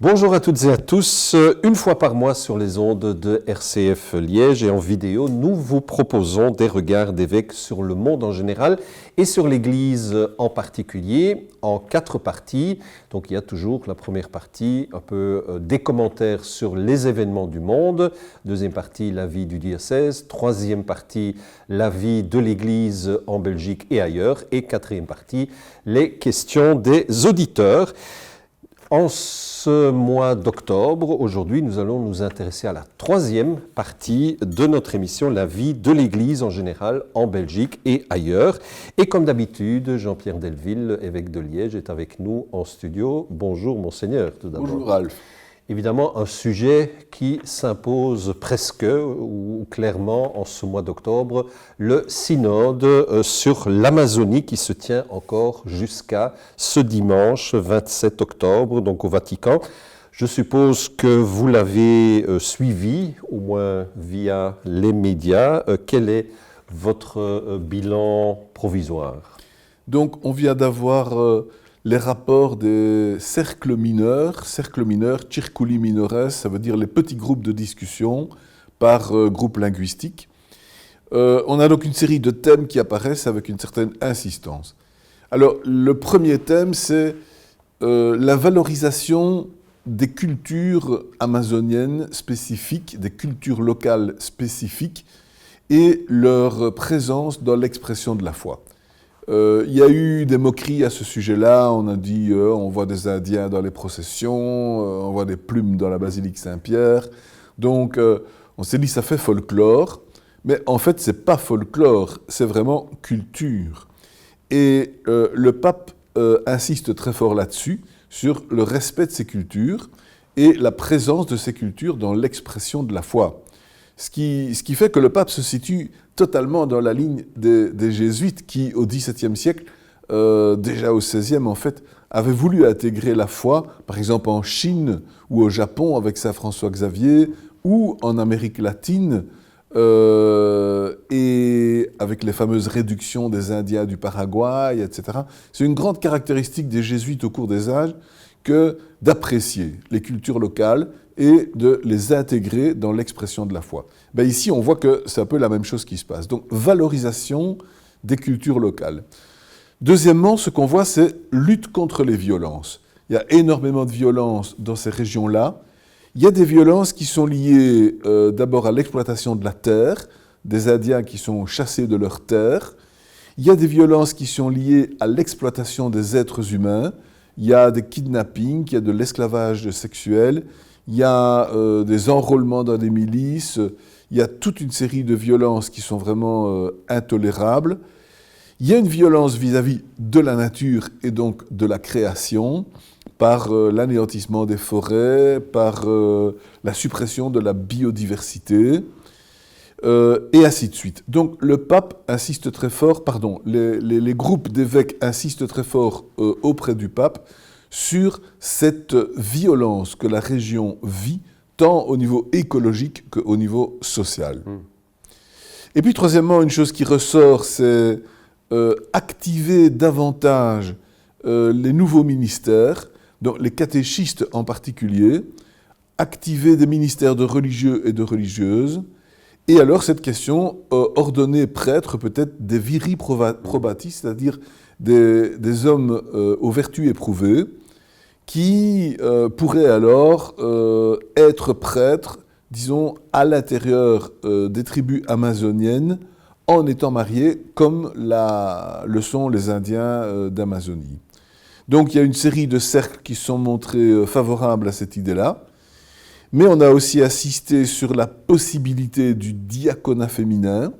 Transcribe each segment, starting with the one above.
Bonjour à toutes et à tous. Une fois par mois sur les ondes de RCF Liège et en vidéo, nous vous proposons des regards d'évêques sur le monde en général et sur l'Église en particulier en 4 parties. Donc il y a toujours la première partie, un peu des commentaires sur les événements du monde. Deuxième partie, la vie du diocèse. Troisième partie, la vie de l'Église en Belgique et ailleurs. Et quatrième partie, les questions des auditeurs. En ce mois d'octobre, aujourd'hui, nous allons nous intéresser à la troisième partie de notre émission, la vie de l'Église en général en Belgique et ailleurs. Et comme d'habitude, Jean-Pierre Delville, évêque de Liège, est avec nous en studio. Bonjour, Monseigneur, tout d'abord. Bonjour, Ralph. Évidemment, un sujet qui s'impose presque ou clairement en ce mois d'octobre, le synode sur l'Amazonie qui se tient encore jusqu'à ce dimanche 27 octobre, donc au Vatican. Je suppose que vous l'avez suivi, au moins via les médias. Quel est votre bilan provisoire ? Donc, on vient d'avoir les rapports des cercles mineurs, circuli minores, ça veut dire les petits groupes de discussion par groupe linguistique. On a donc une série de thèmes qui apparaissent avec une certaine insistance. Alors, le premier thème, c'est la valorisation des cultures amazoniennes spécifiques, des cultures locales spécifiques et leur présence dans l'expression de la foi. Il y a eu des moqueries à ce sujet-là, on a dit on voit des Indiens dans les processions, on voit des plumes dans la basilique Saint-Pierre, donc on s'est dit ça fait folklore, mais en fait c'est pas folklore, c'est vraiment culture. Et le pape insiste très fort là-dessus, sur le respect de ces cultures et la présence de ces cultures dans l'expression de la foi. Ce qui fait que le pape se situe totalement dans la ligne des jésuites qui, au XVIIe siècle, déjà au XVIe en fait, avaient voulu intégrer la foi, par exemple en Chine ou au Japon avec Saint François Xavier, ou en Amérique latine, et avec les fameuses réductions des Indiens du Paraguay, etc. C'est une grande caractéristique des jésuites au cours des âges que d'apprécier les cultures locales et de les intégrer dans l'expression de la foi. Ben ici, on voit que c'est un peu la même chose qui se passe. Donc, valorisation des cultures locales. Deuxièmement, ce qu'on voit, c'est lutte contre les violences. Il y a énormément de violences dans ces régions-là. Il y a des violences qui sont liées d'abord à l'exploitation de la terre, des Indiens qui sont chassés de leur terre. Il y a des violences qui sont liées à l'exploitation des êtres humains. Il y a des kidnappings, il y a de l'esclavage sexuel. Il y a des enrôlements dans des milices, il y a toute une série de violences qui sont vraiment intolérables. Il y a une violence vis-à-vis de la nature et donc de la création, par l'anéantissement des forêts, par la suppression de la biodiversité, et ainsi de suite. Donc le pape insiste très fort, les groupes d'évêques insistent très fort auprès du pape, sur cette violence que la région vit, tant au niveau écologique qu'au niveau social. Et puis, troisièmement, une chose qui ressort, c'est activer davantage les nouveaux ministères, donc les catéchistes en particulier, activer des ministères de religieux et de religieuses, et alors cette question, ordonner prêtres peut-être des viri probatis, c'est-à-dire des hommes aux vertus éprouvées, qui pourraient alors être prêtres, disons, à l'intérieur des tribus amazoniennes, en étant mariés, comme le sont les Indiens d'Amazonie. Donc il y a une série de cercles qui sont montrés favorables à cette idée-là, mais on a aussi assisté sur la possibilité du diaconat féminin.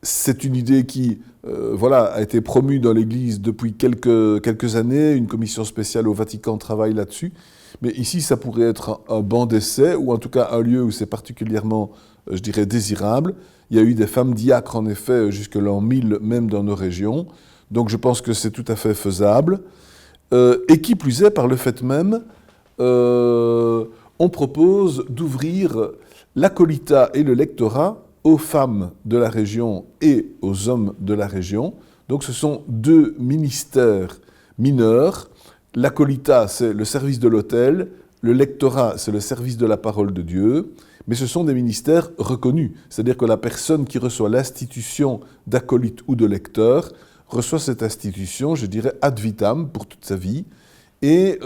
C'est une idée qui a été promue dans l'Église depuis quelques années. Une commission spéciale au Vatican travaille là-dessus. Mais ici, ça pourrait être un banc d'essai, ou en tout cas un lieu où c'est particulièrement, je dirais, désirable. Il y a eu des femmes diacres, en effet, jusque l'an 1000, même dans nos régions. Donc je pense que c'est tout à fait faisable. Et qui plus est, par le fait même, on propose d'ouvrir l'acolita et le lectorat aux femmes de la région et aux hommes de la région. Donc ce sont 2 ministères mineurs L'acolytat, c'est le service de l'autel. Le lectorat, c'est le service de la parole de Dieu. Mais ce sont des ministères reconnus. C'est-à-dire que la personne qui reçoit l'institution d'acolyte ou de lecteur reçoit cette institution, je dirais, ad vitam pour toute sa vie et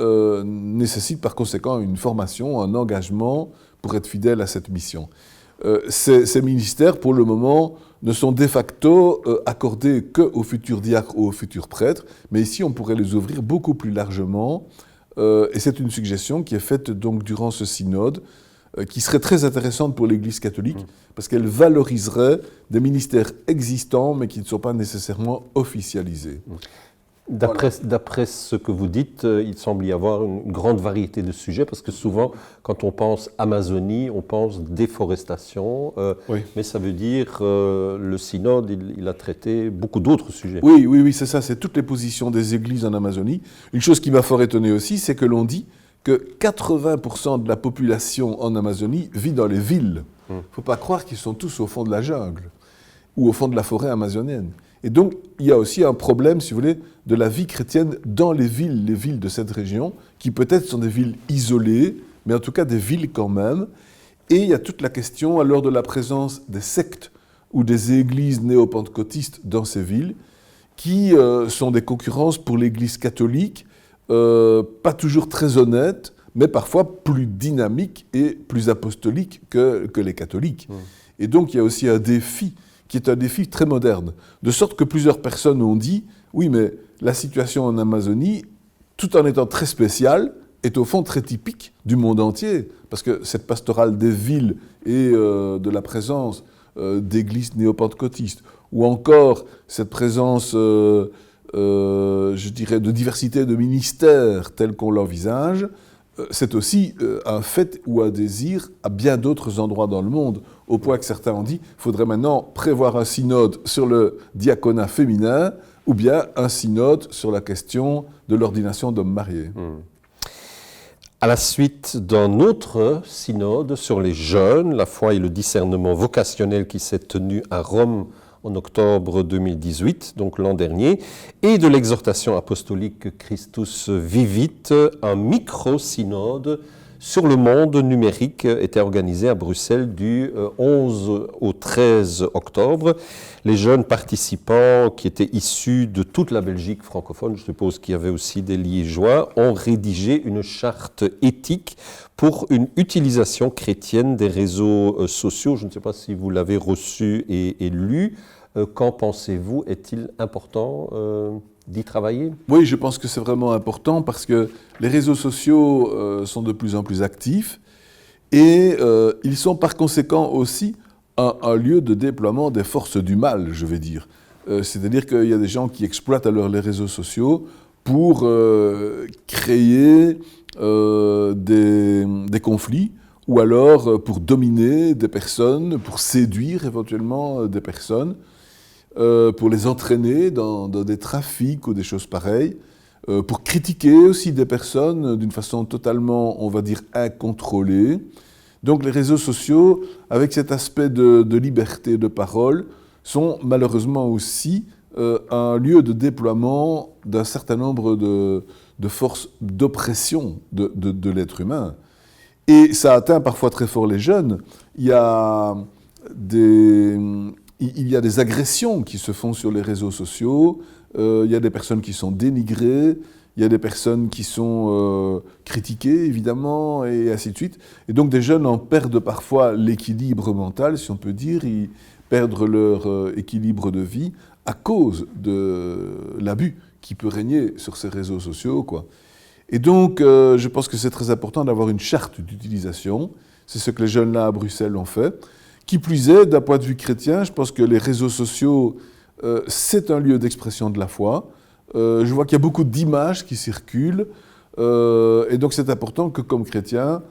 nécessite par conséquent une formation, un engagement pour être fidèle à cette mission. Ces ministères, pour le moment, ne sont de facto accordés qu'aux futurs diacres ou aux futurs prêtres, mais ici on pourrait les ouvrir beaucoup plus largement, et c'est une suggestion qui est faite donc durant ce synode, qui serait très intéressante pour l'Église catholique, parce qu'elle valoriserait des ministères existants, mais qui ne sont pas nécessairement officialisés. D'après ce que vous dites, il semble y avoir une grande variété de sujets, parce que souvent, quand on pense Amazonie, on pense déforestation, Oui. mais ça veut dire le synode, il a traité beaucoup d'autres sujets. Oui, c'est ça, c'est toutes les positions des églises en Amazonie. Une chose qui m'a fort étonné aussi, c'est que l'on dit que 80% de la population en Amazonie vit dans les villes. Il ne faut pas croire qu'ils sont tous au fond de la jungle ou au fond de la forêt amazonienne. Et donc, il y a aussi un problème, si vous voulez, de la vie chrétienne dans les villes de cette région, qui peut-être sont des villes isolées, mais en tout cas des villes quand même. Et il y a toute la question alors de la présence des sectes ou des églises néo-pentecôtistes dans ces villes, qui sont des concurrences pour l'Église catholique, pas toujours très honnêtes, mais parfois plus dynamiques et plus apostoliques que les catholiques. Et donc, il y a aussi un défi qui est un défi très moderne. De sorte que plusieurs personnes ont dit, oui, mais la situation en Amazonie, tout en étant très spéciale, est au fond très typique du monde entier. Parce que cette pastorale des villes et de la présence d'églises néo-pentecôtistes, ou encore cette présence, je dirais, de diversité de ministères tels qu'on l'envisage, c'est aussi un fait ou un désir à bien d'autres endroits dans le monde, au point que certains ont dit qu'il faudrait maintenant prévoir un synode sur le diaconat féminin ou bien un synode sur la question de l'ordination d'hommes mariés. À la suite d'un autre synode sur les jeunes, la foi et le discernement vocationnel qui s'est tenu à Rome en octobre 2018, donc l'an dernier, et de l'exhortation apostolique Christus Vivit, un micro-synode sur le monde numérique était organisé à Bruxelles du 11 au 13 octobre. Les jeunes participants qui étaient issus de toute la Belgique francophone, je suppose qu'il y avait aussi des Liégeois, ont rédigé une charte éthique pour une utilisation chrétienne des réseaux sociaux. Je ne sais pas si vous l'avez reçu et lu. Qu'en pensez-vous? Est-il important d'y travailler? Oui, je pense que c'est vraiment important parce que les réseaux sociaux sont de plus en plus actifs et ils sont par conséquent aussi un lieu de déploiement des forces du mal, je vais dire. C'est-à-dire qu'il y a des gens qui exploitent alors les réseaux sociaux pour créer des conflits ou alors pour dominer des personnes, pour séduire éventuellement des personnes, pour les entraîner dans des trafics ou des choses pareilles, pour critiquer aussi des personnes d'une façon totalement, on va dire, incontrôlée. Donc les réseaux sociaux, avec cet aspect de liberté de parole, sont malheureusement aussi un lieu de déploiement d'un certain nombre de forces d'oppression de l'être humain. Et ça atteint parfois très fort les jeunes. Il y a des agressions qui se font sur les réseaux sociaux, il y a des personnes qui sont dénigrées, il y a des personnes qui sont critiquées, évidemment, et ainsi de suite. Et donc des jeunes en perdent parfois l'équilibre mental, si on peut dire, ils perdent leur équilibre de vie à cause de l'abus qui peut régner sur ces réseaux sociaux, quoi. Et donc, je pense que c'est très important d'avoir une charte d'utilisation. C'est ce que les jeunes là à Bruxelles ont fait. Qui plus est, d'un point de vue chrétien, je pense que les réseaux sociaux, c'est un lieu d'expression de la foi. Je vois qu'il y a beaucoup d'images qui circulent. Et donc, c'est important que, comme chrétiens,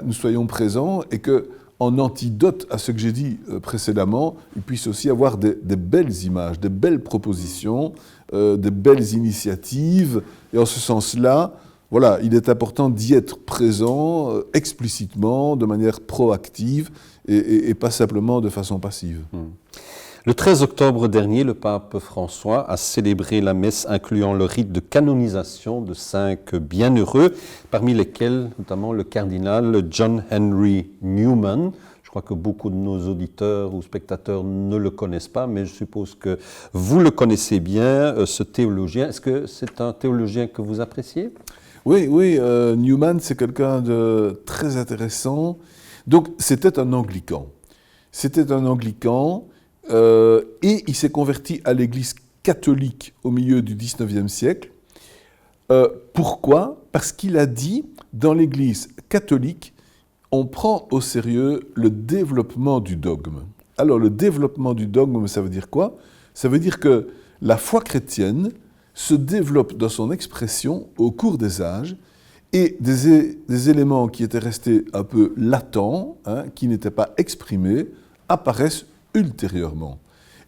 nous soyons présents et qu'en antidote à ce que j'ai dit précédemment, il puisse aussi avoir des belles images, des belles propositions, des belles initiatives. Et en ce sens-là, voilà, il est important d'y être présent explicitement, de manière proactive et pas simplement de façon passive. Le 13 octobre dernier, le pape François a célébré la messe incluant le rite de canonisation de 5 bienheureux, parmi lesquels notamment le cardinal John Henry Newman. Je crois que beaucoup de nos auditeurs ou spectateurs ne le connaissent pas, mais je suppose que vous le connaissez bien, ce théologien. Est-ce que c'est un théologien que vous appréciez ? Oui, Newman, c'est quelqu'un de très intéressant. Donc, c'était un anglican. Et il s'est converti à l'Église catholique au milieu du XIXe siècle. Pourquoi ? Parce qu'il a dit, dans l'Église catholique, on prend au sérieux le développement du dogme. Alors, le développement du dogme, ça veut dire quoi ? Ça veut dire que la foi chrétienne se développe dans son expression au cours des âges, et des éléments qui étaient restés un peu latents, qui n'étaient pas exprimés, apparaissent ultérieurement.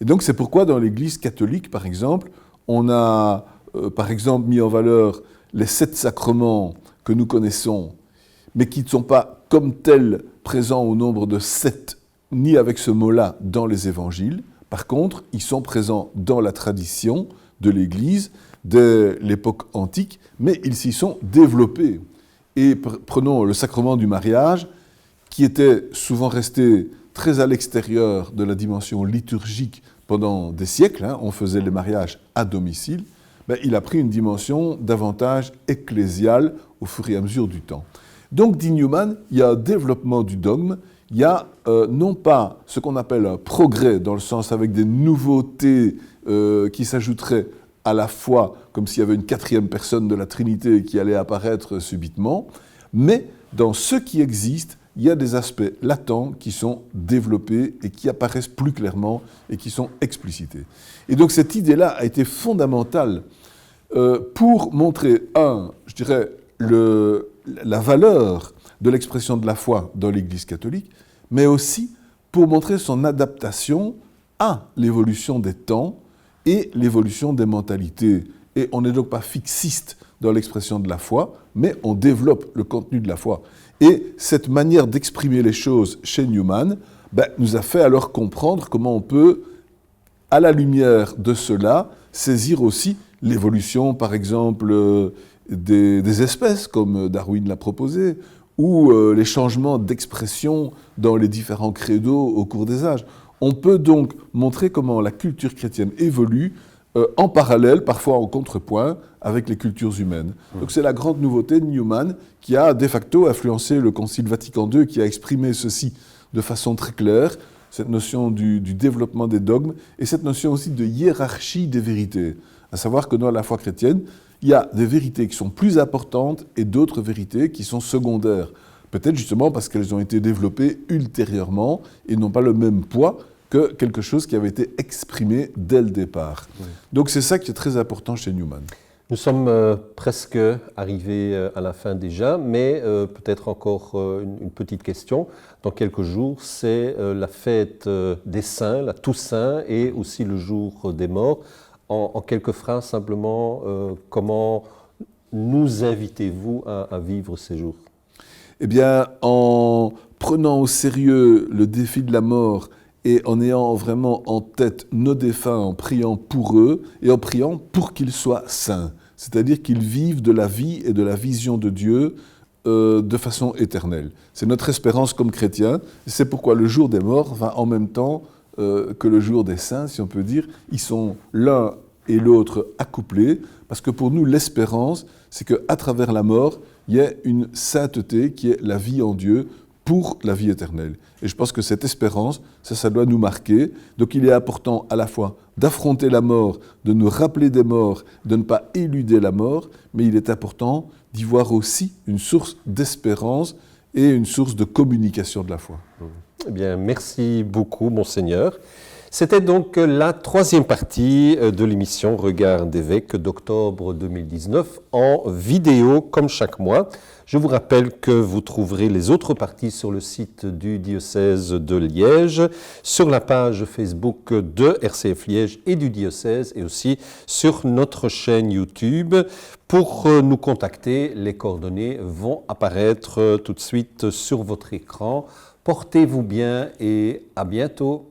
Et donc c'est pourquoi dans l'Église catholique, par exemple, on a mis en valeur les 7 sacrements que nous connaissons, mais qui ne sont pas comme tels présents au nombre de 7, ni avec ce mot-là dans les évangiles. Par contre, ils sont présents dans la tradition de l'Église de l'époque antique, mais ils s'y sont développés. Et prenons le sacrement du mariage, qui était souvent resté très à l'extérieur de la dimension liturgique pendant des siècles, on faisait les mariages à domicile, il a pris une dimension davantage ecclésiale au fur et à mesure du temps. Donc, dit Newman, il y a un développement du dogme, il y a non pas ce qu'on appelle un progrès, dans le sens avec des nouveautés qui s'ajouteraient à la foi, comme s'il y avait une 4e personne de la Trinité qui allait apparaître subitement, mais dans ce qui existe, il y a des aspects latents qui sont développés et qui apparaissent plus clairement et qui sont explicités. Et donc cette idée-là a été fondamentale pour montrer, je dirais, la valeur de l'expression de la foi dans l'Église catholique, mais aussi pour montrer son adaptation à l'évolution des temps et l'évolution des mentalités. Et on n'est donc pas fixiste dans l'expression de la foi, mais on développe le contenu de la foi. Et cette manière d'exprimer les choses chez Newman nous a fait alors comprendre comment on peut, à la lumière de cela, saisir aussi l'évolution, par exemple, des espèces, comme Darwin l'a proposé, ou les changements d'expression dans les différents credos au cours des âges. On peut donc montrer comment la culture chrétienne évolue en parallèle, parfois en contrepoint, avec les cultures humaines. Donc c'est la grande nouveauté de Newman qui a de facto influencé le Concile Vatican II, qui a exprimé ceci de façon très claire, cette notion du développement des dogmes et cette notion aussi de hiérarchie des vérités. À savoir que dans la foi chrétienne, il y a des vérités qui sont plus importantes et d'autres vérités qui sont secondaires. Peut-être justement parce qu'elles ont été développées ultérieurement et n'ont pas le même poids que quelque chose qui avait été exprimé dès le départ. Oui. Donc c'est ça qui est très important chez Newman. Nous sommes presque arrivés à la fin déjà, mais peut-être encore une petite question. Dans quelques jours, c'est la fête des saints, la Toussaint, et aussi le jour des morts. En quelques phrases, simplement, comment nous invitez-vous à vivre ces jours ? Eh bien, en prenant au sérieux le défi de la mort et en ayant vraiment en tête nos défunts, en priant pour eux et en priant pour qu'ils soient saints, c'est-à-dire qu'ils vivent de la vie et de la vision de Dieu de façon éternelle. C'est notre espérance comme chrétiens, c'est pourquoi le jour des morts va en même temps que le jour des saints, si on peut dire. Ils sont l'un et l'autre accouplés, parce que pour nous, l'espérance, c'est qu'à travers la mort, il y a une sainteté qui est la vie en Dieu pour la vie éternelle. Et je pense que cette espérance, ça doit nous marquer. Donc il est important à la fois d'affronter la mort, de nous rappeler des morts, de ne pas éluder la mort, mais il est important d'y voir aussi une source d'espérance et une source de communication de la foi. Eh bien, merci beaucoup, Monseigneur. C'était donc la 3e partie de l'émission Regard d'évêque d'octobre 2019 en vidéo comme chaque mois. Je vous rappelle que vous trouverez les autres parties sur le site du diocèse de Liège, sur la page Facebook de RCF Liège et du diocèse et aussi sur notre chaîne YouTube. Pour nous contacter, les coordonnées vont apparaître tout de suite sur votre écran. Portez-vous bien et à bientôt.